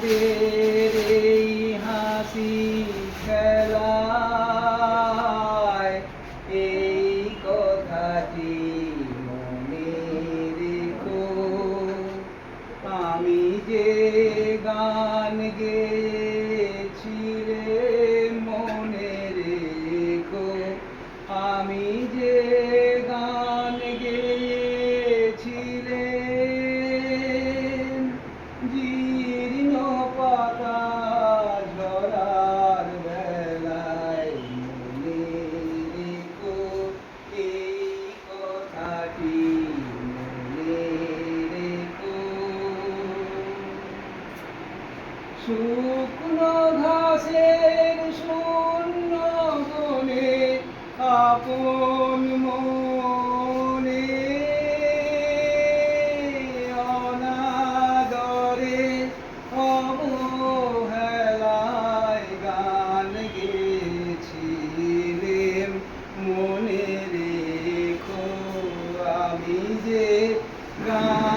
আমাদের এই হাসি খেলায় এই কথাটি মনে রেখো। আমি যে গান গেয়েছি রে মনে রেখো। আমি যে গান গেয়েছি রে, জীর্ণ পাতা ঝরার বেলায় মনে রেখো এই কথাটি মনে রেখো। শুকনো ঘাসের শূন্য বনে আপন মনে অনাদরে অবহেলায় গান গেয়েছিলেম মনে রেখো। আমি যে গান